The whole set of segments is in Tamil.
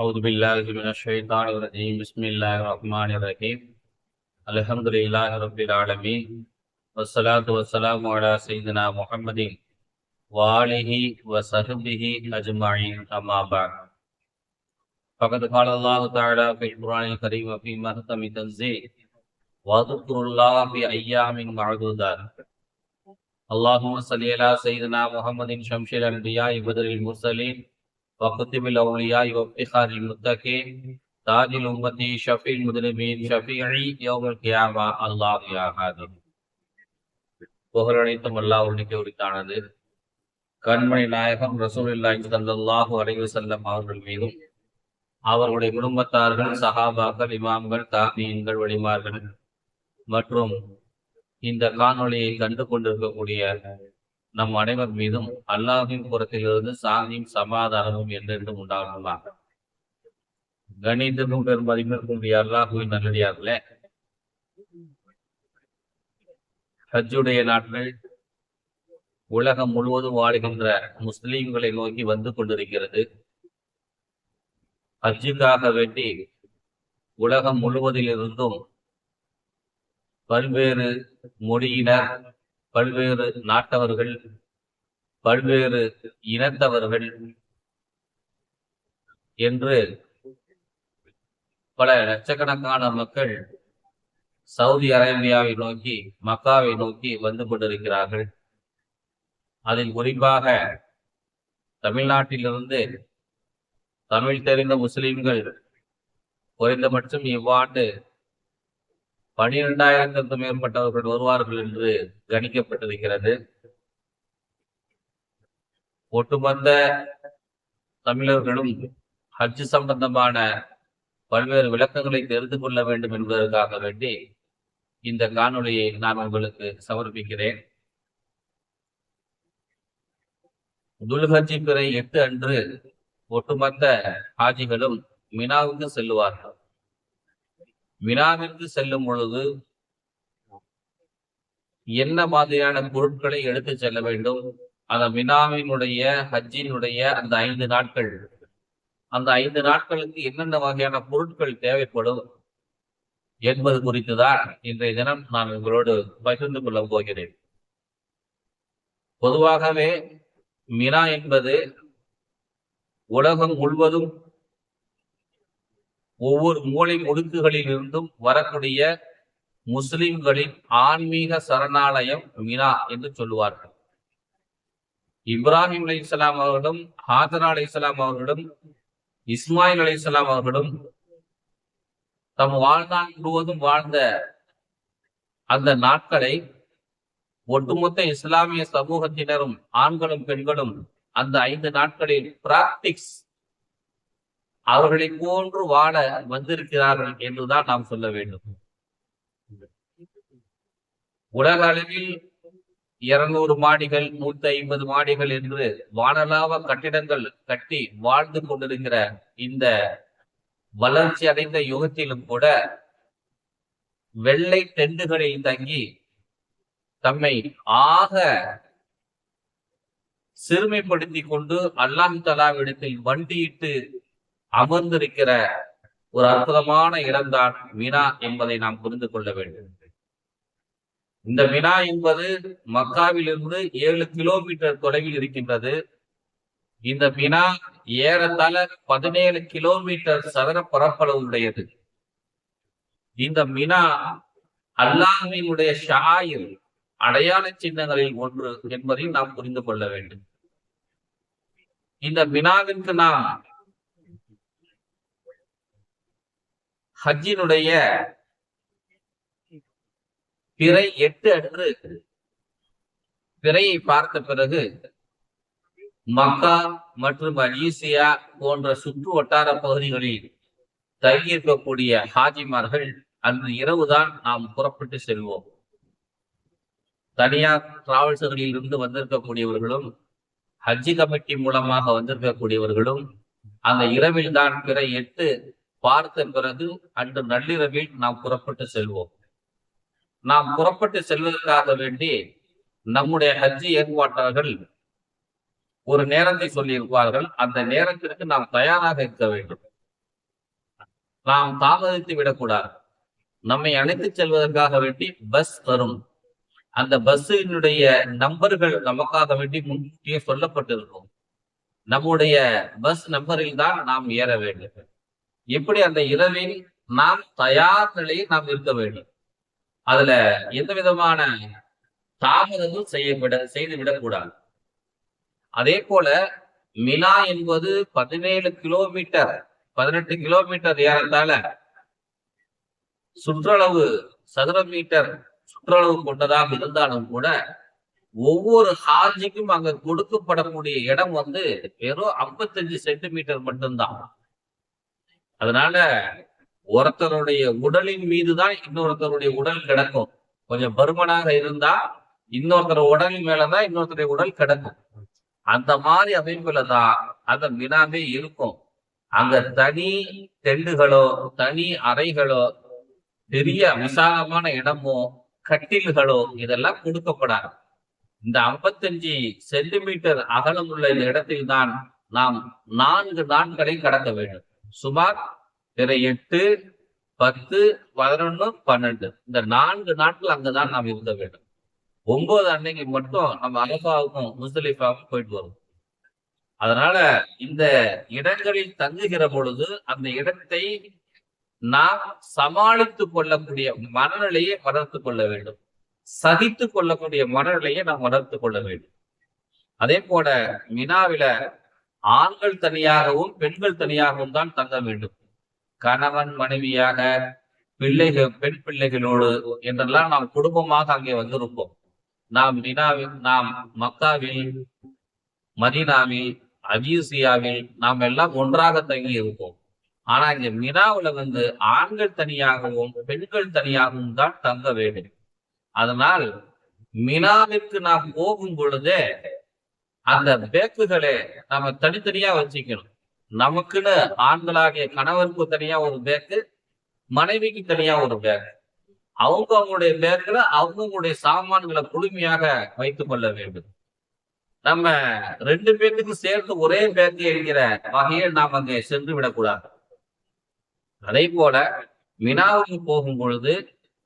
أعوذ بالله من الشيطان الرجيم بسم الله الرحمن الرحيم الحمد لله رب العالمين والصلاة والسلام على سيدنا محمد وآله وصحبه أجمعين أما بعد فقد قال الله تعالى في القرآن الكريم وفي محكم تنزيل واذكروا الله في أيام معدودات اللهم صل على سيدنا محمد شمس الأنبياء بدر المرسلين وختم الأولياء وافتخار المتقين تاج الأمة شفيع المذنبين شفيعي يوم القيامة الله يا هادي. புகழனைத்தும் அல்லாஹ்வுக்கே உரித்தானது. கண்மணி நாயகம் ரசூலுல்லாஹி ஸல்லல்லாஹு அலைஹி வஸல்லம் அவர்கள் மீதும் அவர்களுடைய குடும்பத்தார்கள் சஹாபாக்கள் இமாம்கள் தாபீன்கள் வலிமார்கள் மற்றும் இந்த காணொளியை கண்டு கொண்டிருக்கக்கூடிய நம் அனைவர் மீதும் அல்லாஹ்வின் புறத்திலிருந்து சாந்தியும் சமாதானமும் என்றென்றும் உண்டாகுமாக. கணிதமும் பெரும் மதிப்பிற்கும் அல்லாஹ்வின் நல்லடியார்களே, ஹஜ்ஜுடைய நாட்கள் உலகம் முழுவதும் வாழுகின்ற முஸ்லீம்களை நோக்கி வந்து கொண்டிருக்கிறது. ஹஜ்ஜுக்காக வேண்டி உலகம் முழுவதிலிருந்தும் பல்வேறு மொழியினர், பல்வேறு நாட்டவர்கள், பல்வேறு இனத்தவர்கள் என்று பல லட்சக்கணக்கான மக்கள் சவுதி அரேபியாவை நோக்கி மக்காவை நோக்கி வந்து கொண்டிருக்கிறார்கள். அதில் குறிப்பாக தமிழ்நாட்டிலிருந்து தமிழ் தெரிந்த முஸ்லிம்கள் குறைந்தபட்சம் இவ்வாண்டு 12,000க்கும் மேற்பட்டவர்கள் வருவார்கள் என்று கணிக்கப்பட்டிருக்கிறது. ஒட்டுமொத்த தமிழர்களும் ஹஜ் சம்பந்தமான பல்வேறு விளக்கங்களை தெரிந்து கொள்ள வேண்டும் என்பதற்காக வேண்டி இந்த காணொளியை நான் உங்களுக்கு சமர்ப்பிக்கிறேன். துல்ஹஜ் பிறை 8 அன்று ஒட்டுமொத்த ஹாஜிகளும் மினாவுக்கு செல்லுவார்கள். மினாவிற்கு செல்லும் பொழுது என்ன மாதிரியான பொருட்களை எடுத்து செல்ல வேண்டும், அந்த மினாவினுடைய ஹஜ்ஜினுடைய அந்த 5 நாட்கள், அந்த 5 நாட்களுக்கு என்னென்ன வகையான பொருட்கள் தேவைப்படும் என்பது குறித்துதான் இன்றைய தினம் நான் உங்களோடு பகிர்ந்து கொள்ள போகிறேன். பொதுவாகவே மினா என்பது உலகம் முழுவதும் ஒவ்வொரு மூலை முடுக்குகளில் இருந்தும் வரக்கூடிய முஸ்லிம்களின் ஆன்மீக சரணாலயம் மினா என்று சொல்லுவார்கள். இப்ராஹிம் அலைஹிஸ்ஸலாம் அவர்களும், ஹாஜரா அலைஹிஸ்ஸலாம் அவர்களும், இஸ்மாயில் அலைஹிஸ்ஸலாம் அவர்களும் தம் வாழ்நாள் முழுவதும் வாழ்ந்த அந்த நாட்களை ஒட்டுமொத்த இஸ்லாமிய சமூகத்தினரும் ஆண்களும் பெண்களும் அந்த 5 நாட்களில் பிராக்டிக்ஸ் அவர்களை போன்று வாழ வந்திருக்கிறார்கள் என்றுதான் நாம் சொல்ல வேண்டும். உலக அளவில் 200 மாடிகள் 150 மாடிகள் என்று வானளாவ கட்டிடங்கள் கட்டி வாழ்ந்து கொண்டிருக்கிற இந்த வளர்ச்சி அடைந்த யுகத்திலும் கூட வெள்ளை டெண்டுகளில் தங்கி தம்மை ஆக சிறுமைப்படுத்திக் கொண்டு அல்லாஹ் தஆலாவிடத்தில் வண்டியிட்டு அமர்ந்திருக்கிற ஒரு அற்புதமான இடம்தான் மினா என்பதை நாம் புரிந்து கொள்ள வேண்டும். இந்த மினா என்பது மக்காவிலிருந்து 7 கிலோமீட்டர் தொலைவில் இருக்கின்றது. இந்த மினா ஏறத்தாழ 17 கிலோமீட்டர் சதுர பரப்பளவு உடையது. இந்த மினா அல்லாஹ்வினுடைய ஷாயிர், அடையாள சின்னங்களில் ஒன்று என்பதை நாம் புரிந்து கொள்ள வேண்டும். இந்த மினாவிற்கு நாம் ஹஜ்ஜினுடைய பிறை 8 அன்று பிறையை பார்த்த பிறகு மக்கா மற்றும் அலீசியா போன்ற சுற்று வட்டார பகுதிகளில் தங்கியிருக்கக்கூடிய ஹாஜிமார்கள் அன்று இரவுதான் நாம் புறப்பட்டு செல்வோம். தனியார் டிராவல்ஸ்களில் இருந்து வந்திருக்கக்கூடியவர்களும் ஹஜ்ஜி கமிட்டி மூலமாக வந்திருக்கக்கூடியவர்களும் அந்த இரவில் தான் பிறை 8 பார்த்த பிறகு அன்று நள்ளிரவில் நாம் புறப்பட்டு செல்வோம். நாம் புறப்பட்டு செல்வதற்காக வேண்டி நம்முடைய ஹஜ்ஜி ஏற்பாட்டாளர்கள் ஒரு நேரத்தை சொல்லி இருப்பார்கள். அந்த நேரத்திற்கு நாம் தயாராக இருக்க வேண்டும். நாம் தாமதித்து விடக்கூடாது. நம்மை அழைத்து செல்வதற்காக வேண்டி பஸ் வரும். அந்த பஸ்ஸினுடைய நம்பர்கள் நமக்காக வேண்டி முன்கூட்டியே சொல்லப்பட்டிருக்கும். நம்முடைய பஸ் நம்பரில் தான் நாம் ஏற வேண்டும். எப்படி அந்த இரவில் நாம் தயார் நிலையில் நாம் இருக்க வேண்டும். அதுல எந்த விதமான தாமதமும் செய்து விடக்கூடாது. அதே போல மினா என்பது 17 கிலோமீட்டர் 18 கிலோமீட்டர் ஏறத்தால சுற்றளவு சதுர மீட்டர் சுற்றளவு கொண்டதாக இருந்தாலும் கூட ஒவ்வொரு ஹாஜிக்கும் அங்க கொடுக்கப்படக்கூடிய இடம் வெறும் 55 சென்டிமீட்டர் மட்டும்தான். அதனால ஒருத்தருடைய உடலின் மீதுதான் இன்னொருத்தருடைய உடல் கிடக்கும். கொஞ்சம் பருமனாக இருந்தா இன்னொருத்தர் உடலின் மேலதான் இன்னொருத்தருடைய உடல் கிடக்கும். அந்த மாதிரி அமைப்புல தான் அந்த மினாவே இருக்கும். அங்க தனி டெண்டுகளோ தனி அறைகளோ பெரிய விசாலமான இடமோ கட்டில்களோ இதெல்லாம் கொடுக்கப்படாது. இந்த 55 சென்டிமீட்டர் அகலம் உள்ள இந்த இடத்தில் தான் நாம் 4 நாட்களை கடக்க வேண்டும். சுமார் 8, 10, 11, 12 இந்த 4 நாட்கள் அங்கதான் நாம் இருக்க வேண்டும். 9 அன்னைக்கு மட்டும் நம்ம அரபாவுக்கும் முஸ்தலிஃபாவுக்கும் போயிட்டு வரும். அதனால இந்த இடங்களில் தங்குகிற பொழுது அந்த இடத்தை நாம் சமாளித்துக் கொள்ளக்கூடிய மனநிலையை வளர்த்துக் கொள்ள வேண்டும். சகித்துக் கொள்ளக்கூடிய மனநிலையை நாம் வளர்த்துக் கொள்ள வேண்டும். அதே போல மினாவில ஆண்கள் தனியாகவும் பெண்கள் தனியாகவும் தான் தங்க வேண்டும். கணவன் மனைவியாக பெண் பிள்ளைகளோடு என்றெல்லாம் நாம் குடும்பமாக அங்கே வந்திருப்போம். நாம் மக்காவில், மதீனாவில், அஜீசியாவில் நாம் எல்லாம் ஒன்றாக தங்கி இருப்போம். ஆனா இங்க மினாவுல ஆண்கள் தனியாகவும் பெண்கள் தனியாகவும் தான் தங்க வேண்டும். அதனால் மினாவிற்கு நாம் போகும் பொழுதே அந்த பேக்குகளை நாம தனித்தனியா வச்சுக்கணும். நமக்குன்னு ஆண்களாகிய கணவருக்கு தனியா ஒரு பேக்கு, மனைவிக்கு தனியா ஒரு பேக். அவங்களுடைய பேக்குல அவங்களுடைய சாமான்களை முழுமையாக வைத்துக் கொள்ள வேண்டும். நம்ம 2 பேருக்கு சேர்த்து ஒரே பேக்கு என்கிற வகையில் நாம் அங்கே சென்று விடக்கூடாது. அதே போல மினாவுக்கு போகும் பொழுது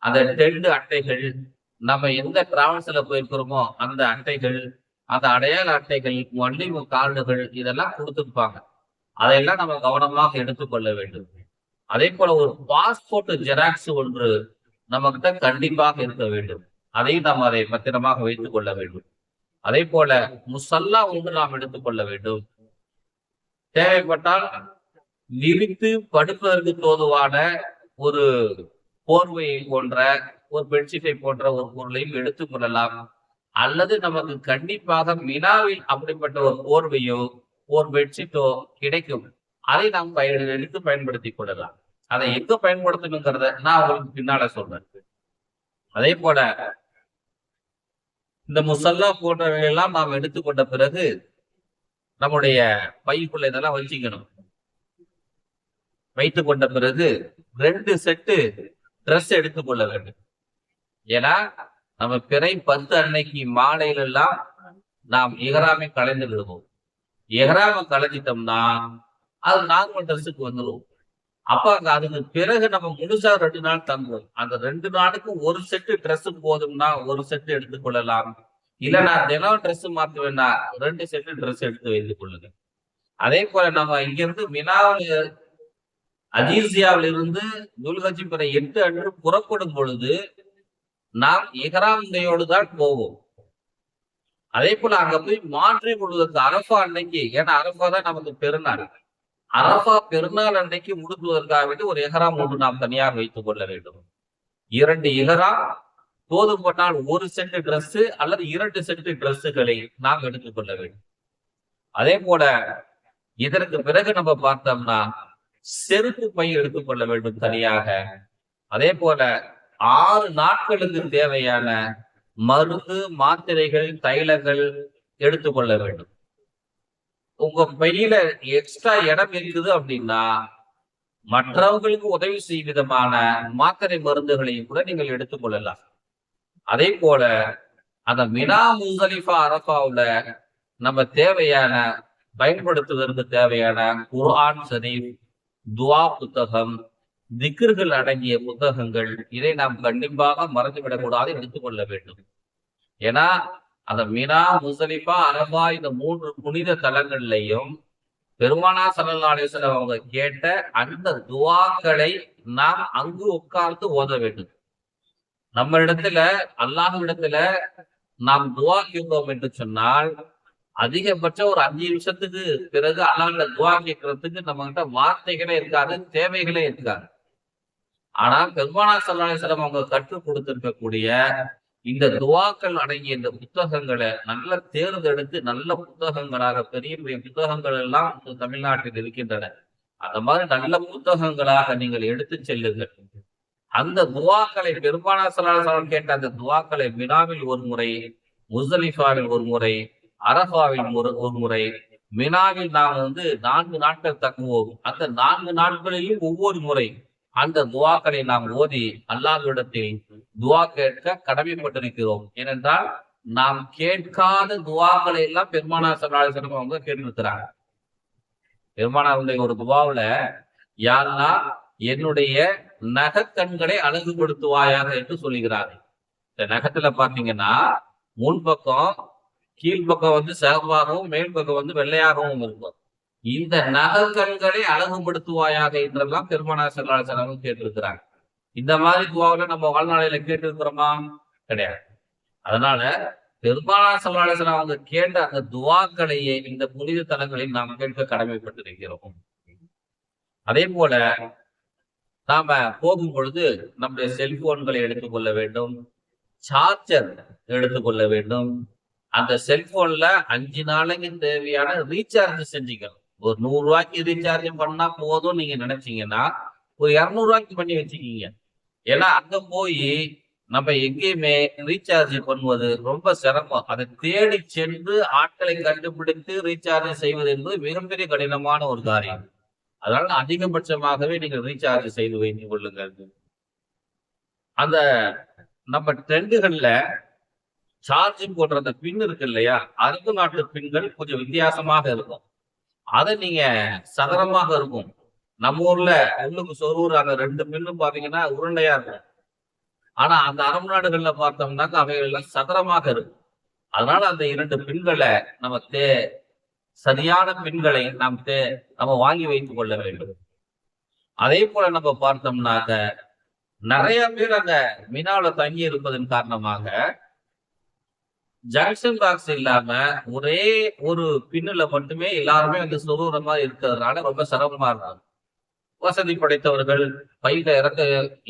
அந்த டென்ட் அட்டைகள், நம்ம எந்த டிராவல்ஸ்ல போயிருக்கிறோமோ அந்த அட்டைகள், அந்த அடையாள அட்டைகள், வண்டிவு கார்டுகள் இதெல்லாம் கொடுத்துருப்பாங்க. அதையெல்லாம் நம்ம கவனமாக எடுத்துக்கொள்ள வேண்டும். அதே போல ஒரு பாஸ்போர்ட் ஜெராக்ஸ் ஒன்று நம்ம கிட்ட கண்டிப்பாக இருக்க வேண்டும். அதையும் நாம் அதை பத்திரமாக வைத்துக் கொள்ள வேண்டும். அதே போல முசல்லா ஒன்று நாம் எடுத்துக்கொள்ள வேண்டும். தேவைப்பட்டால் விரித்து படுப்பதற்கு தோதுவான ஒரு போர்வையை போன்ற ஒரு பெட்ஷீட்டை போன்ற ஒரு பொருளையும் எடுத்துக் கொள்ளலாம். அல்லது நமக்கு கண்டிப்பாக மினாவில் அப்படிப்பட்ட ஒரு போர்வையோ ஒரு பெட்ஷீட்டோ கிடைக்கும். அதை நாம் எடுத்து பயன்படுத்திக் கொள்ளலாம். அதை எங்க பயன்படுத்தணுங்கிறத நான் உங்களுக்கு பின்னால சொல்றேன். அதே போல இந்த முசல்லா போன்றவையெல்லாம் நாம் எடுத்துக்கொண்ட பிறகு நம்முடைய பைக்குள்ள இதெல்லாம் வச்சுக்கணும். வைத்துக் கொண்ட பிறகு 2 செட்டு ட்ரெஸ் எடுத்துக்கொள்ள வேண்டும். ஏன்னா நம்ம பிறை 10 அன்னைக்கு மாலையில எல்லாம் நாம் இஹ்ராமை கலைந்து விடுவோம். இஹ்ராமை கலைஞ்சிட்டோம்னா அது நார்மல் ட்ரெஸ்ஸுக்கு வந்துடும். அப்ப அதுக்கு பிறகு நம்ம முழுசா 2 நாள் தங்குவோம். அந்த 2 நாளுக்கு ஒரு செட்டு ட்ரெஸ் போதும்னா ஒரு செட்டு எடுத்துக்கொள்ளலாம். இல்ல நான் தினம் ட்ரெஸ் மாத்துவேன்னா 2 செட்டு ட்ரெஸ் எடுத்து வைத்துக் கொள்ளுங்க. அதே போல நம்ம இங்கிருந்து மினாவில் அஜீசியாவில் இருந்து துல்ஹஜ் பிறை 8 அன்று புறப்படும் பொழுது நாம் இஹ்ராம் உடையோடு தான் போவோம். அதே போல அங்க போய் மாற்றி கொள்வதற்கு அரஃபா அன்னைக்கு, ஏன்னா அரஃபா தான் நமக்கு பெருநாள். அரஃபா பெருநாள் அன்னைக்கு முடுக்குவதற்காக வேண்டி ஒரு இஹ்ராம் ஒன்று நாம் தனியாக வைத்துக் கொள்ள வேண்டும். 2 இஹ்ராம் போதும்பட்டால் ஒரு செட்டு ட்ரெஸ் அல்லது 2 செட்டு ட்ரெஸ்ஸுகளை நாம் எடுத்துக்கொள்ள வேண்டும். அதே போல இதற்கு பிறகு நம்ம பார்த்தோம்னா செருப்பு பை எடுத்துக்கொள்ள வேண்டும் தனியாக. அதே போல 6 நாட்களுக்கு தேவையான மருந்து, மாத்திரைகள், தைலங்கள் எடுத்துக்கொள்ள வேண்டும். உங்க பையில எக்ஸ்ட்ரா இடம் இருக்குது அப்படின்னா மற்றவர்களுக்கு உதவி செய்யும் விதமான மாத்திரை மருந்துகளையும் கூட நீங்கள் எடுத்துக்கொள்ளலாம். அதே போல அந்த மினா முஸ்தலிஃபா அரஃபாவுல நம்ம தேவையான பயன்படுத்துவதற்கு தேவையான குர்ஆன் ஷரீஃப், துஆ புத்தகம், திக்ர்கள் அடங்கிய புத்தகங்கள். இதை நாம் கண்டிப்பாக மறந்துவிடக்கூடாது, எடுத்துக்கொள்ள வேண்டும். ஏன்னா அந்த மினா, முஸ்தலிஃபா, அரபா இந்த 3 புனித தலங்கள்லையும் பெருமானார் ஸல்லல்லாஹு அலைஹி வஸல்லம் அவங்க கேட்ட அந்த துஆக்களை நாம் அங்கு உட்கார்ந்து ஓத வேண்டும். நம்ம இடத்துல அல்லாஹ்விடத்துல நாம் துஆ கேட்கிறோம் என்று சொன்னால், அதிகபட்சம் ஒரு 5 நிமிஷத்துக்கு பிறகு அல்லாஹ்விட துஆ கேட்கறதுக்கு நம்ம கிட்ட வார்த்தைகளே இருக்காது, தேவைகளே இருக்காது. ஆனா பெருமானார் ஸல்லல்லாஹு அலைஹி வஸல்லம் அவங்க கற்றுக் கொடுத்திருக்கக்கூடிய இந்த துஆக்கள் அடங்கிய இந்த புத்தகங்களை நல்ல தேர்ந்தெடுத்து, நல்ல புத்தகங்களாக, பெரிய பெரிய புத்தகங்கள் எல்லாம் தமிழ்நாட்டில் இருக்கின்றன. அந்த மாதிரி நல்ல புத்தகங்களாக நீங்கள் எடுத்து செல்லுங்கள். அந்த துஆக்களை பெருமானார் ஸல்லல்லாஹு அலைஹி வஸல்லம் கேட்ட அந்த துஆக்களை மினாவில் ஒரு முறை, முஸ்தலிஃபாவில் ஒரு முறை, அரஃபாவில் ஒரு முறை, மினாவில் நாம் 4 நாட்கள் தங்குவோம். அந்த 4 நாட்களிலும் ஒவ்வொரு முறை அந்த துஆக்களை நாம் ஓதி அல்லாஹ்விடத்தில் துஆ கேட்க கடமைப்பட்டிருக்கிறோம். ஏனென்றால் நாம் கேட்காத துஆக்களை எல்லாம் பெருமானார் ஸல்லல்லாஹு அலைஹி வஸல்லம் அவங்க கேட்டிருக்கிறாங்க. பெருமானாருடைய ஒரு துஆவுல, யா அல்லாஹ் என்னுடைய நகக்கண்களை அழகுபடுத்துவாயாக என்று சொல்லுகிறார். இந்த நகத்துல பாத்தீங்கன்னா முன்பக்கம் கீழ்பக்கம் சிவப்பாகவும் மேல் பக்கம் வெள்ளையாகவும் இருக்கும். இந்த நகக்கண்களை அழகுபடுத்துவாயாக என்றெல்லாம் பெருமானார் ஸல்லல்லாஹு அலைஹி வஸல்லம் கேட்டிருக்கிறாங்க. இந்த மாதிரி துஆவுல நம்ம வாழ்நாளையில கேட்டிருக்கிறோமா? கிடையாது. அதனால பெருமானார் ஸல்லல்லாஹு அலைஹி வஸல்லம் அவங்க கேட்ட அந்த துஆக்களையே இந்த புனித தலங்களில் நாம் கேட்க கடமைப்பட்டிருக்கிறோம். அதே போல நாம போகும் பொழுது நம்முடைய செல்போன்களை எடுத்துக்கொள்ள வேண்டும், சார்ஜர் எடுத்துக்கொள்ள வேண்டும். அந்த செல்போன்ல 5 நாளைக்கு தேவையான ரீசார்ஜ் செஞ்சுக்கணும். ஒரு 100 ரூபாய்க்கு ரீசார்ஜ் பண்ணா போதும் நீங்க நினைச்சீங்கன்னா ஒரு 200 ரூபாய்க்கு பண்ணி வச்சுக்கீங்க. ஏன்னா அங்க போய் நம்ம எங்கேயுமே ரீசார்ஜ் பண்ணுவது ரொம்ப சிரமம். அதை தேடி சென்று ஆட்களை கண்டுபிடித்து ரீசார்ஜ் செய்வது என்பது மிகப்பெரிய கடினமான ஒரு காரியம். அதனால அதிகபட்சமாகவே நீங்கள் ரீசார்ஜ் செய்து வைத்துக் கொள்ளுங்கள். அந்த நம்ம ட்ரெண்டுகள்ல சார்ஜிங் போடுற அந்த பின் இருக்கு இல்லையா, அரபு நாட்டு பின்கள் கொஞ்சம் வித்தியாசமாக இருக்கும். அதை நீங்க சதுரமாக இருக்கும். நம்ம ஊர்ல உள்ளுக்கு சொருவுற அந்த 2 பின்னும் பாத்தீங்கன்னா உருண்டையா இருக்கும். ஆனா அந்த அரபு நாடுகள்ல பார்த்தோம்னாக்கா அவைகள் எல்லாம் சதுரமாக இருக்கும். அதனால அந்த 2 பின்களை நம்ம சரியான பின்களை நம்ம வாங்கி வைத்துக் கொள்ள வேண்டும். அதே போல நம்ம பார்த்தோம்னாக்க நிறைய பேர் அந்த மினால தங்கி இருப்பதன் காரணமாக ஜங்ஷன் பாக்ஸ் இல்லாம ஒரே ஒரு பின்னுல மட்டுமே எல்லாருமே சொரூரமா இருக்கிறதுனால ரொம்ப சிரமமா இருக்கும். வசதி படைத்தவர்கள், பையில இறக்க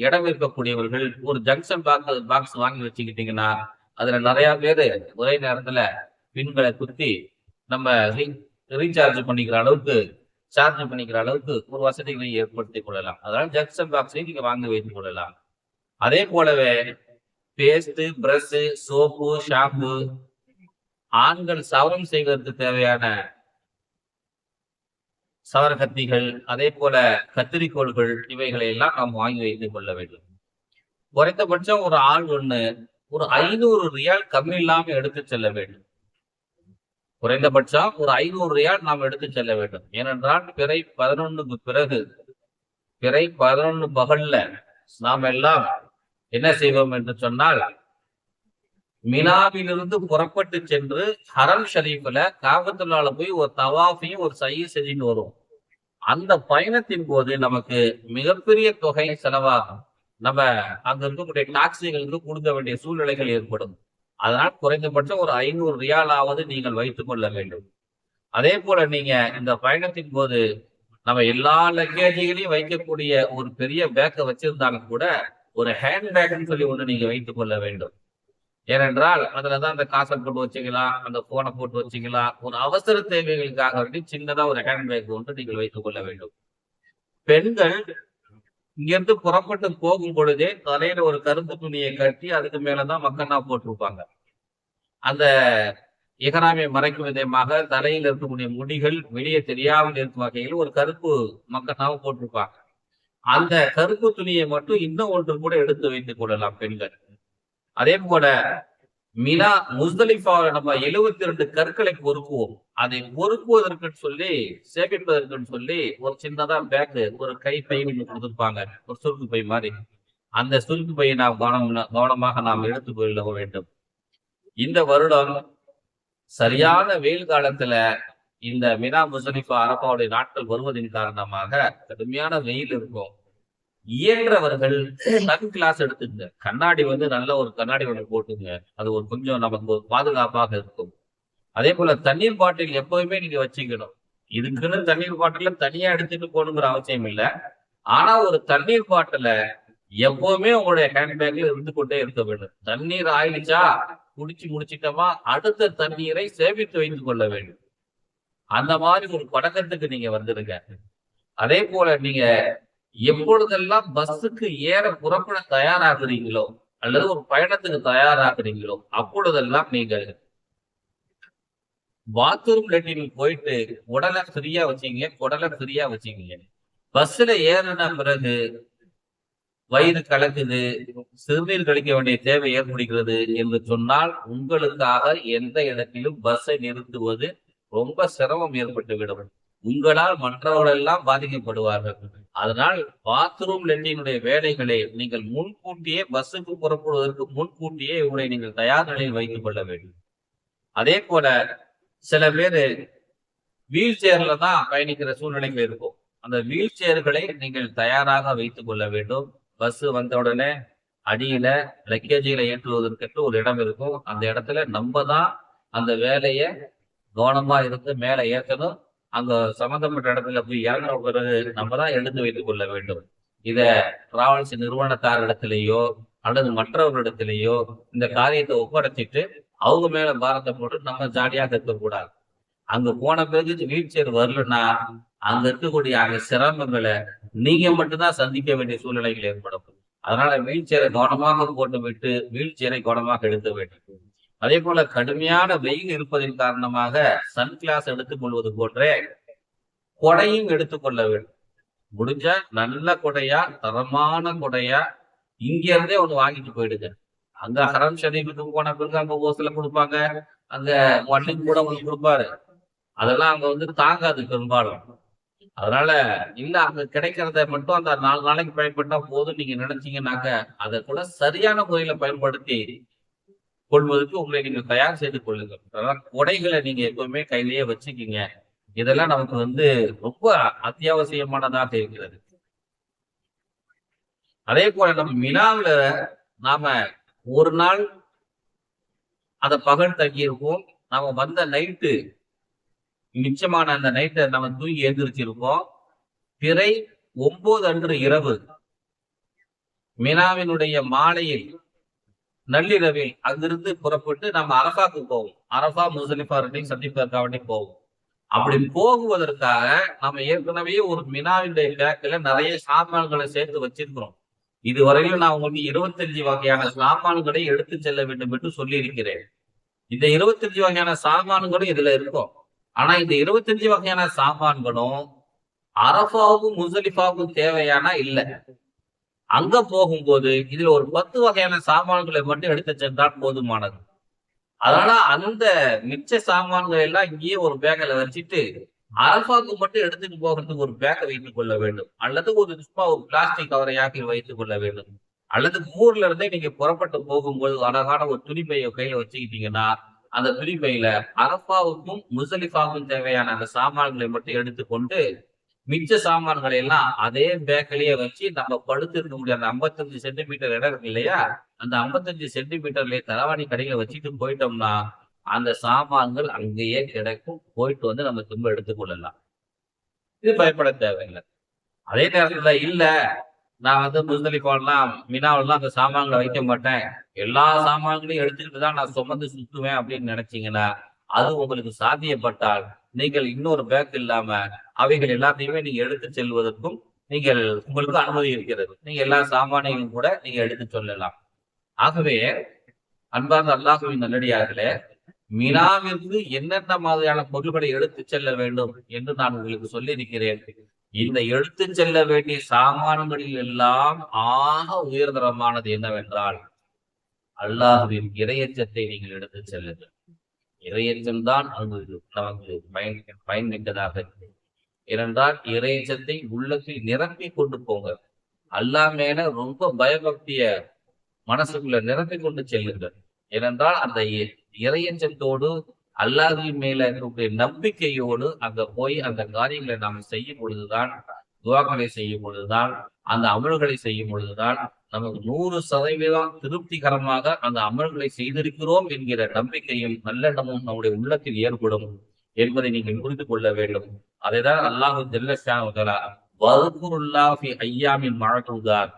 இடம் இருக்கக்கூடியவர்கள் ஒரு ஜங்ஷன் பாக்ஸ் வாங்கி வச்சுக்கிட்டீங்கன்னா அதுல நிறைய பேரு ஒரே நேரத்துல பின்களை குத்தி நம்ம ரீசார்ஜ் பண்ணிக்கிற அளவுக்கு, சார்ஜ் பண்ணிக்கிற அளவுக்கு ஒரு வசதிகளை ஏற்படுத்திக் கொள்ளலாம். அதனால ஜங்ஷன் பாக்ஸையும் நீங்க வாங்கி வைத்துக் கொள்ளலாம். அதே போலவே பேஸ்ட், பிரஷ், சோப்பு, ஷாம்பு, ஆண்கள் சவரம் செய்வதற்கு தேவையான சவர கத்திகள், அதே போல கத்திரிக்கோள்கள், இவைகளை எல்லாம் நாம் வாங்கி வைத்துக் கொள்ள வேண்டும். குறைந்தபட்சம் ஒரு ஆள் ஒரு 500 ரியால் கம்மி இல்லாம எடுத்து செல்ல வேண்டும். குறைந்தபட்சம் ஒரு 500 ரியால் நாம் எடுத்து செல்ல வேண்டும். ஏனென்றால் பிறை 11க்கு பிறகு, பிறை 11 பகல்ல நாம் எல்லாம் என்ன செய்வோம் என்று சொன்னால், மினாவிலிருந்து புறப்பட்டு சென்று ஹரம் ஷரீஃப்ல காபத்துல்லாஹ்ல போய் ஒரு தவாஃபையும் ஒரு சையும் செஞ்சுட்டு வரும். அந்த பயணத்தின் போது நமக்கு மிகப்பெரிய தொகை செலவாகும். நம்ம அங்க இருக்கக்கூடிய டாக்ஸிகளுக்கு கொடுக்க வேண்டிய சூழ்நிலைகள் ஏற்படும். அதனால் குறைந்தபட்சம் ஒரு 500 ரியாலாவது நீங்கள் வைத்துக் கொள்ள வேண்டும். அதே போல நீங்க இந்த பயணத்தின் போது நம்ம எல்லா லக்கேஜைகளையும் வைக்கக்கூடிய ஒரு பெரிய பேக்கை வச்சிருந்தாலும் கூட ஒரு ஹேண்ட் பேக்னு சொல்லி ஒண்ணு நீங்க வைத்துக் கொள்ள வேண்டும். ஏனென்றால் அதுலதான் அந்த காசை போட்டு வச்சுக்கலாம், அந்த போனை போட்டு வச்சுக்கலாம். ஒரு அவசர தேவைகளுக்காக வேண்டி சின்னதா ஒரு ஹேண்ட் பேக் ஒன்று நீங்கள் வைத்துக் கொள்ள வேண்டும். பெண்கள் இங்கிருந்து புறப்பட்டு போகும் பொழுதே தலையில ஒரு கருப்பு துணியை கட்டி அதுக்கு மேலதான் மக்கனா போட்டிருப்பாங்க. அந்த இஹ்ராமை மறைக்கும் விதமாக தலையில் இருக்கக்கூடிய முடிகள் வெளியே தெரியாமல் இருக்கும் வகையில் ஒரு கருப்பு மக்கனாவும் போட்டிருப்பாங்க. அந்த கருப்பு துணியை மட்டும் இன்னும் ஒன்று கூட எடுத்து வைத்துக் கொள்ளலாம் பெண்கள். அதே போல மினா முஸ்தலிஃபாவை நம்ம 72 கற்களை பொறுக்குவோம். அதை பொறுக்குவதற்கு சொல்லி சேமிப்பதற்கு சொல்லி ஒரு சின்னதா பேக் ஒரு கை பை ஒன்று கொடுத்திருப்பாங்க. ஒரு சுருக்கு பை மாதிரி. அந்த சுருக்கு பையை நாம் கவனமாக நாம் எடுத்துக் கொள்ள வேண்டும். இந்த வருடம் சரியான வெயில் காலத்துல இந்த மினா முஸ்தலிஃபா அரபாவுடைய நாட்கள் வருவதன் காரணமாக கடுமையான வெயில் இருக்கும். இயன்றவர்கள் சன் கிளாஸ் எடுத்துங்க. கண்ணாடி நல்ல ஒரு கண்ணாடி ஒன்று போட்டுங்க. அது ஒரு கொஞ்சம் நமக்கு ஒரு பாதுகாப்பாக இருக்கும். அதே போல தண்ணீர் பாட்டில் எப்பவுமே நீங்க வச்சுக்கணும். இதுக்குன்னு தண்ணீர் பாட்டில தனியா எடுத்துட்டு போகணுங்கிற அவசியம் இல்லை. ஆனா ஒரு தண்ணீர் பாட்டில எப்பவுமே உங்களுடைய ஹேண்ட்பேக்ல இருந்து கொண்டே இருக்க வேண்டும். தண்ணீர் ஆயிடுச்சா குடிச்சு முடிச்சிட்டோமா அடுத்த தண்ணீரை சேமித்து வைத்துக் கொள்ள வேண்டும். அந்த மாதிரி ஒரு பழக்கத்துக்கு நீங்க வந்துருங்க. அதே போல நீங்க எப்பொழுதெல்லாம் பஸ்ஸுக்கு ஏற புறப்பட தயாராகிறீங்களோ அல்லது ஒரு பயணத்துக்கு தயாராகிறீங்களோ அப்பொழுதெல்லாம் நீங்க பாத்ரூம் லெட்டின் போயிட்டு உடலை ஃப்ரீயா வச்சுக்கீங்க, குடலை ஃப்ரீயா வச்சுக்கீங்க. பஸ்ல ஏறின பிறகு வயிறு கலக்குது, சிறுநீர் கழிக்க வேண்டிய தேவை ஏற்படுகிறது என்று சொன்னால் உங்களுக்காக எந்த இடத்திலும் பஸ்ஸை நிறுத்துவது ரொம்ப சிரமம் ஏற்பட்டுவிடும். உங்களால் மற்றவர்கள் எல்லாம் பாதிக்கப்படுவார்கள். அதனால் பாத்ரூம் லெட்டினுடைய வேலைகளை நீங்கள் முன்கூட்டியே பஸ்ஸுக்கு புறப்படுவதற்கு முன்கூட்டியே உங்களை நீங்கள் தயார் நிலையில் வைத்துக் கொள்ள வேண்டும். அதே போல சில பேர் வீல் சேர்ல தான் பயணிக்கிற சூழ்நிலைகள் இருக்கும். அந்த வீல் சேர்களை நீங்கள் தயாராக வைத்துக் கொள்ள வேண்டும். பஸ் வந்த உடனே அடியில லக்கேஜில ஏற்றுவதற்கு ஒரு இடம் இருக்கும். அந்த இடத்துல நம்ம தான் அந்த வேலையை கவனமா இருந்து மேல ஏற்றணும். அங்க சம்பந்தப்பட்ட இடத்துல போய் இறங்குற பிறகு நம்ம தான் எடுத்து வைத்துக் கொள்ள வேண்டும். இத டிராவல்ஸ் நிறுவனத்தார் இடத்திலேயோ அல்லது மற்றவர்களிடத்திலேயோ இந்த காரியத்தை ஒப்படைச்சிட்டு அவங்க மேல பாரத்தை போட்டு நம்ம ஜாலியாக இருக்கக்கூடாது. அங்க போன பிறகு வீல் சேர் வரலன்னா அங்க இருக்கக்கூடிய அந்த சிரமங்களை நீங்க மட்டும்தான் சந்திக்க வேண்டிய சூழ்நிலைகள் ஏற்படும். அதனால வீல் சேரை கவனமாக போட்டு விட்டு வீல் சேரை கவனமாக எடுக்க வேண்டும். அதே போல கடுமையான வெயில் இருப்பதன் காரணமாக சன் கிளாஸ் எடுத்துக் கொள்வது போன்றே கொடையும் எடுத்துக்கொள்ள வேண்டும். முடிஞ்ச நல்ல கொடையா தரமான கொடையா இங்க இருந்தே ஒண்ணு வாங்கிட்டு போயிடுங்க. அங்க ஹரம் ஷரீஃபுக்கு போன பிறகு அங்க ஓசில கொடுப்பாங்க, அங்க மண்ணுக்கு கூட உங்களுக்கு கொடுப்பாரு. அதெல்லாம் அங்க தாங்காது பெரும்பாலும். அதனால இல்ல அங்க கிடைக்கிறத மட்டும் அந்த 4 நாளைக்கு பயன்பட்டா போதும் நீங்க நினைச்சீங்கன்னாக்க அதை கூட சரியான முறையில பயன்படுத்தி கொள்வதற்கு உங்களை நீங்க தயார் செய்து கொள்ளுங்கள். அதனால கொடைகளை நீங்க எப்பவுமே கையிலேயே வச்சுக்கிங்க. இதெல்லாம் நமக்கு ரொம்ப அத்தியாவசியமானதாக இருக்கிறது. அதே போல நம்ம மினாவுல நாம ஒரு நாள் அத பகல் தங்கியிருப்போம். நாம வந்த நைட்டு மிச்சமான அந்த நைட்டை நம்ம தூங்கி எழுந்திரிச்சிருப்போம். பிறை 9 அன்று இரவு மினாவினுடைய மாலையில் நள்ளிரவில் அங்கிருந்து புறப்பட்டு நம்ம அரபாக்கு போவோம். அரபா முஸ்தலிஃபா ரெண்டையும் சந்திப்பதற்காக போவோம். அப்படி போகுவதற்காக நம்ம ஏற்கனவே ஒரு மினாவினுடைய பேக்கில் நிறைய சாமான்களை சேர்த்து வச்சிருக்கிறோம். இதுவரையிலும் நான் உங்களுக்கு 25 வகையான சாமான்களை எடுத்து செல்ல வேண்டும் என்று சொல்லி இருக்கிறேன். இந்த 25 வகையான சாமான்களும் இதுல இருக்கும். ஆனா இந்த 25 வகையான சாமான்களும் அரபாவுக்கும் முஸ்தலிஃபாவுக்கும் தேவையான இல்ல. அங்க போகும்போது இதுல ஒரு 10 வகையான சாமான்களை மட்டும் எடுத்து சென்றால் போதுமானது. அதனால அந்த மிச்ச சாமான்கள் எல்லாம் இங்கேயே ஒரு பேக்ல வச்சுட்டு அரபாவுக்கு மட்டும் எடுத்துட்டு போகிறதுக்கு ஒரு பேக்கை வைத்துக் கொள்ள வேண்டும். அல்லது சும்மா ஒரு பிளாஸ்டிக் கவரையாக்கி வைத்துக் கொள்ள வேண்டும். அல்லது ஊர்ல இருந்தே நீங்க புறப்பட்டு போகும்போது அழகான ஒரு துணிப்பையை கையில வச்சுக்கிட்டீங்கன்னா அந்த துணிப்பையில அரபாவுக்கும் முஸ்தலிஃபாவுக்கும் தேவையான அந்த சாமான்களை மட்டும் எடுத்துக்கொண்டு மிச்ச சாமான்களை எல்லாம் அதே பேக்கிலேயே வச்சு நம்ம படுத்து இருக்க முடியாது. அந்த 55 சென்டிமீட்டர் இடம் இருக்கு இல்லையா, அந்த 55 சென்டிமீட்டர்லயே தலவாணி கடையில வச்சுட்டு போயிட்டோம்னா அந்த சாமான்கள் அங்கேயே கிடைக்கும். போயிட்டு நம்ம திரும்ப எடுத்துக்கொள்ளலாம். இது பயப்பட தேவையில்லை. அதே நேரத்துல இல்ல நான் முஸ்தலிஃபாலாம் மினாவெல்லாம் அந்த சாமான்களை வைக்க மாட்டேன், எல்லா சாமான்களையும் எடுத்துக்கிட்டு தான் நான் சுமந்து சுத்துவேன் அப்படின்னு நினைச்சீங்கன்னா அது உங்களுக்கு சாத்தியப்பட்டால் நீங்கள் இன்னொரு பேக் இல்லாம அவைகள் எல்லாத்தையுமே நீங்க எடுத்து செல்வதற்கும் உங்களுக்கு அனுமதி இருக்கிறது. நீங்க எல்லா சாமானையும் கூட நீங்க எடுத்து சொல்லலாம். ஆகவே அன்பார்ந்த அல்லாஹ்வின் நல்லடியார்களே, மினாவிற்கு என்னென்ன மாதிரியான பொருள்களை எடுத்து செல்ல வேண்டும் என்று நான் உங்களுக்கு சொல்லி இருக்கிறேன். இந்த எடுத்து செல்ல வேண்டிய சாமான்களில் எல்லாம் ஆக உயர்தரமானது என்னவென்றால் அல்லாஹ்வின் இறையச்சத்தை நீங்கள் எடுத்து செல்லுங்கள். இறையச்சம் தான் அது நமக்கு பயன் மிக்கதாக இருக்கு. ஏனென்றால் இறையச்சத்தை உள்ளத்தில் நிரப்பி கொண்டு போங்க. அல்லாஹ் மேல ரொம்ப பயபக்திய மனசுக்குள்ள நிரப்பி கொண்டு செல்லுங்கள். ஏனென்றால் அந்த இறையச்சத்தோடு அல்லாஹ்வின் மேல இருக்கக்கூடிய நம்பிக்கையோடு அங்க போய் அந்த காரியங்களை நாம் செய்யும் பொழுதுதான், துவாக்களை செய்யும் பொழுதுதான், அந்த அமல்களை செய்யும் பொழுதுதான் நமக்கு 100% திருப்திகரமாக அந்த அமல்களை செய்திருக்கிறோம் என்கிற நம்பிக்கையும் நல்லெண்ணமும் நம்முடைய உள்ளத்தில் ஏற்படும் என்பதை நீங்கள் புரிந்து கொள்ள வேண்டும். அதைதான் அல்லாஹு ஜல்ல ஷானஹு வ தஆலா வத்குருல்லாஹ ஃபி அய்யாமின் மஅதூதாத்,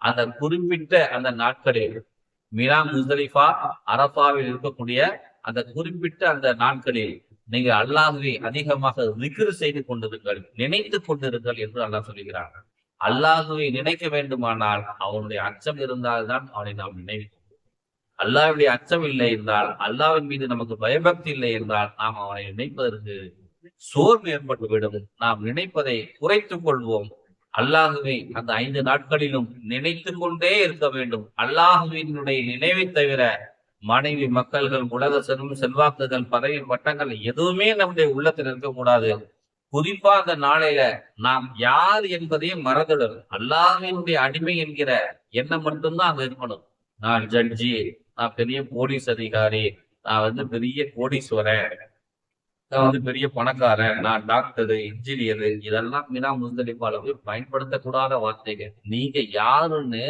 அந்த குறிப்பிட்ட அந்த நாட்களில் மினா, முஸ்தலிஃபா, அரஃபாவில் இருக்கக்கூடிய அந்த குறிப்பிட்ட அந்த நாட்களில் நீங்கள் அல்லாஹ்வை அதிகமாக திக்ர் செய்து கொண்டிருங்கள், நினைத்துக் கொண்டிருங்கள் என்று அல்லாஹ் சொல்லுகிறார். அல்லாஹ்வை நினைக்க வேண்டுமானால் அவனுடைய அச்சம் இருந்தால்தான் அவனை நாம் நினைப்போம். அல்லாஹ்வுடைய அச்சம் இல்லை என்றால், அல்லாஹ்வின் மீது நமக்கு பயபக்தி இல்லை என்றால் நாம் அவனை நினைப்பதற்கு சோர்வு ஏற்பட்டுவிடும். நாம் நினைப்பதை குறைத்துக் கொள்வோம். அல்லாஹுவை அந்த 5 நாட்களிலும் நினைத்து கொண்டே இருக்க வேண்டும். அல்லாஹுவினுடைய நினைவை தவிர மனைவி, மக்கள்கள், உலக செல்வாக்குகள், பதவி, பட்டங்கள் எதுவுமே நம்முடைய உள்ளத்தில் இருக்கக்கூடாது. குறிப்பா அந்த நாளையில நாம் யார் என்பதையும் மறந்துடணும். அல்லாஹ்வினுடைய அடிமை என்கிற எண்ணம் மட்டும்தான் அங்க இருக்கணும். நான் ஜட்ஜி, நான் பெரிய போலீஸ் அதிகாரி, நான் பெரிய கோடீஸ்வரன், நான் பெரிய பணக்காரன், நான் டாக்டரு, இன்ஜினியரு, இதெல்லாம் மினா முஸ்தலிஃபால போய் பயன்படுத்தக்கூடாத வார்த்தைகள். நீங்க யாருன்னு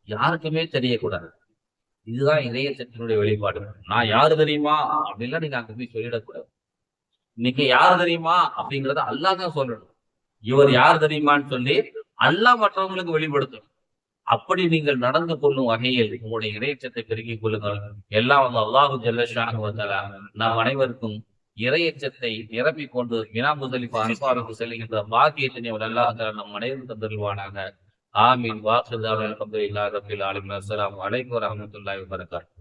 யாருக்குமே தெரியக்கூடாது. இதுதான் இறையச்சத்தினுடைய வெளிப்பாடு. நான் யாரு தெரியுமா அப்படின்லாம் நீங்க அங்க போய் சொல்லிடக்கூடாது. நீங்க யாரு தெரியுமா அப்படிங்கறத அல்லாஹ் தான் சொல்லணும். இவர் யார் தெரியுமான்னு சொல்லி அல்லாஹ் மற்றவங்களுக்கு வெளிப்படுத்தணும். அப்படி நீங்கள் நடந்து கொள்ளும் வகையில் உங்களுடைய இறையச்சத்தை பெருக்கிக் கொள்ளுங்கள். எல்லாம் அல்லாஹு ஜல்ல ஷானஹு வ தஆலா நாம் அனைவருக்கும் இறையச்சத்தை நிரப்பிக் கொண்டு மினா முஸ்தலிஃபா அரஃபாவுக்கு செல்கின்ற பாக்கியத்தினை அல்லாஹ் நம் அனைவரும் தந்தருள்வானாக. ஆமீன். வாஹிரு தஅவானா அல்ஹம்துலில்லாஹி ரப்பில் ஆலமீன். அஸ்ஸலாமு அலைக்கும் வரஹ்மத்துல்லாஹி வபரகாத்துஹு.